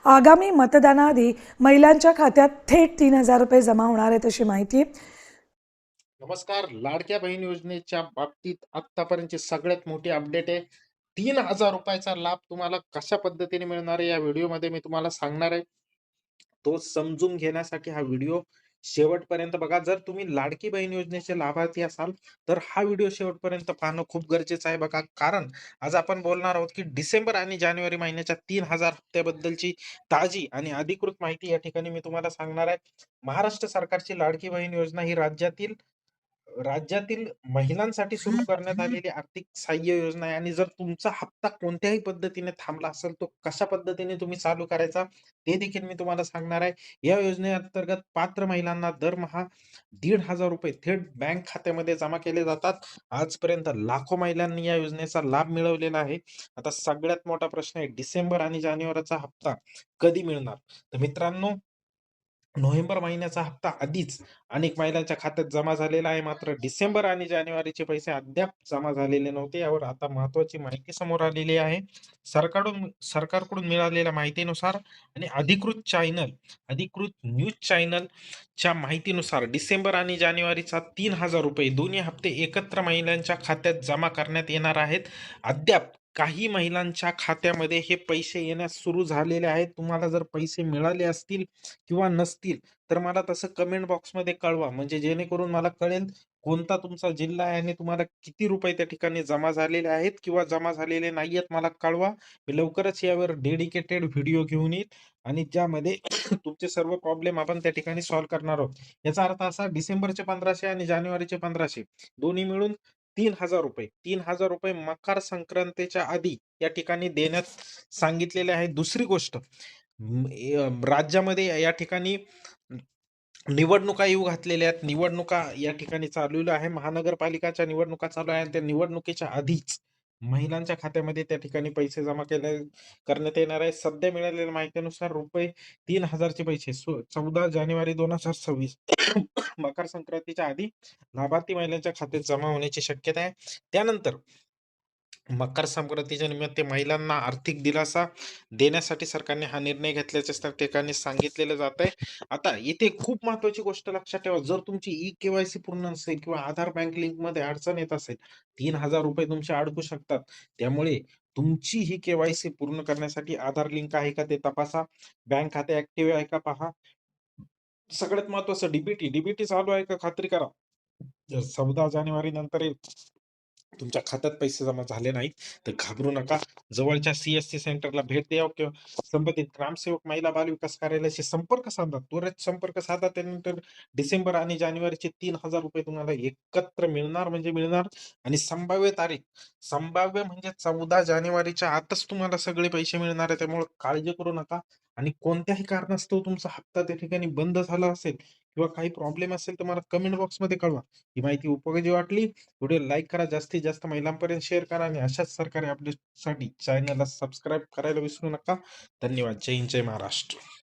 आगामी मतदानाआधी महिलांच्या खात्यात थेट 3,000 रुपये जमा होणार आहेत अशी माहिती. नमस्कार. लाडक्या बहीण योजनेच्या बाबतीत आतापर्यंतची सगळ्यात मोठी अपडेट आहे. 3,000 रुपयाचा लाभ तुम्हाला कशा पद्धतीने मिळणार आहे या व्हिडिओमध्ये मी तुम्हाला सांगणार आहे. तो समजून घेण्यासाठी हा व्हिडिओ शेवटपर्यंत बघा. जर तुम्ही लाडकी बहीण योजनेचे लाभार्थी असाल तर हा व्हिडिओ शेवटपर्यंत पाहणं खूप गरजेचं आहे बघा. कारण आज आपण बोलणार आहोत की डिसेंबर आणि जानेवारी महिन्याच्या 3,000 हप्त्याबद्दलची ताजी आणि अधिकृत माहिती या ठिकाणी मी तुम्हाला सांगणार आहे. महाराष्ट्र सरकारची लाडकी बहीण योजना ही राज्यातील महिलांसाठी सुरू करण्यात आलेली आर्थिक सहाय्य योजना आहे. आणि जर तुमचा हप्ता कोणत्याही पद्धतीने थांबला असेल तो कशा पद्धतीने तुम्ही चालू करायचा ते देखील मी तुम्हाला सांगणार आहे. या योजनेअंतर्गत पात्र महिलांना दरमहा 1,500 रुपये थेट बँक खात्यामध्ये जमा केले जातात. आजपर्यंत लाखो महिलांनी या योजनेचा लाभ मिळवलेला आहे. आता सगळ्यात मोठा प्रश्न आहे, डिसेंबर आणि जानेवारीचा हप्ता कधी मिळणार? तर मित्रांनो, नोव्हेंबर महिन्याचा हप्ता आधीच अनेक महिलांच्या खात्यात जमा झालेला आहे. मात्र डिसेंबर आणि जानेवारीचे पैसे अद्याप जमा झालेले नव्हते. यावर आता महत्त्वाची माहिती समोर आलेली आहे. सरकारकडून मिळालेल्या माहितीनुसार आणि अधिकृत न्यूज चॅनलच्या माहितीनुसार डिसेंबर आणि जानेवारीचा 3,000 रुपये दोन्ही हप्ते एकत्र महिलांच्या खात्यात जमा करण्यात येणार आहेत. अद्याप काही महिलांच्या खात्यामध्ये हे पैसे येण्यास सुरू झालेले आहेत. तुम्हाला जर पैसे मिळाले असतील किंवा नसतील तर मला तसं कमेंट बॉक्समध्ये कळवा, म्हणजे जेणेकरून मला कळेल कोणता तुमचा जिल्हा आहे आणि तुम्हाला किती रुपये त्या ठिकाणी जमा झालेले आहेत किंवा जमा झालेले नाहीयेत मला कळवा. मी लवकरच यावर डेडिकेटेड व्हिडिओ घेऊन येईल आणि ज्यामध्ये तुमचे सर्व प्रॉब्लेम आपण त्या ठिकाणी सॉल्व्ह करणार आहोत. याचा अर्थ असा, डिसेंबरचे 1,500 आणि जानेवारीचे 1,500 दोन्ही मिळून 3,000 रुपये. 3,000 रुपये मकर संक्रांतीच्या आधी या ठिकाणी देण्यात सांगितलेले आहे. दुसरी गोष्ट, राज्यामध्ये या ठिकाणी निवडणुका येऊ घातलेल्या आहेत. निवडणुका या ठिकाणी चाललेल्या आहे. महानगरपालिकाच्या निवडणुका चालू आहेत. त्या निवडणुकीच्या आधीच महिलांच्या खात्यामध्ये त्या ठिकाणी पैसे जमा करण्यात येणार आहे. सध्या मिळालेल्या माहितीनुसार रुपये 3,000 चे पैसे 14 जानेवारी 2026 मकर संक्रांतीच्या आधी लाभार्थी महिलांच्या खात्यात जमा होण्याची शक्यता आहे. त्यानंतर मकर संक्रांतीच्या निमित्त महिलांना आर्थिक दिलासा देण्यासाठी सरकारने हा निर्णय घेतल्याचे त्या ठिकाणी सांगितलेलं जात आहे. आता इथे खूप महत्वाची गोष्ट लक्षात ठेवा, जर तुमची केवायसी पूर्ण नसेल किंवा आधार बँक लिंक मध्ये अडचण येत असेल, 3,000 रुपये तुमचे अडकू शकतात. त्यामुळे तुमची ही केवायसी पूर्ण करण्यासाठी आधार लिंक आहे का ते तपासा, बँक खाते ऍक्टिव्ह आहे का पहा, सगळ्यात महत्वाचं डीबीटी चालू आहे का खात्री करा. जर 14 जानेवारी नंतर तुमच्या खात्यात पैसे जमा झाले नाहीत तर घाबरू नका. जवळच्या सीएससी सेंटरला भेट द्या किंवा संबंधित ग्रामसेवक महिला बाल विकास कार्यालयाशी संपर्क साधा. त्वरित संपर्क साधा. त्यानंतर डिसेंबर आणि जानेवारीचे 3,000 रुपये तुम्हाला एकत्र मिळणार म्हणजे मिळणार. आणि संभाव्य म्हणजे 14 जानेवारीच्या आतच तुम्हाला सगळे पैसे मिळणार आहे. त्यामुळे काळजी करू नका. आणि कोणत्याही कारणास्तव तुमचा हप्ता त्या ठिकाणी बंद झाला असेल किंवा काही प्रॉब्लेम असेल तर मला कमेंट बॉक्समध्ये कळवा. ही माहिती उपयोगी वाटली, व्हिडिओ लाईक करा, जास्तीत जास्त महिलांपर्यंत शेअर करा आणि अशाच सरकारी अपडेटसाठी चॅनलला सबस्क्राईब करायला विसरू नका. धन्यवाद. जय हिंद, जय महाराष्ट्र.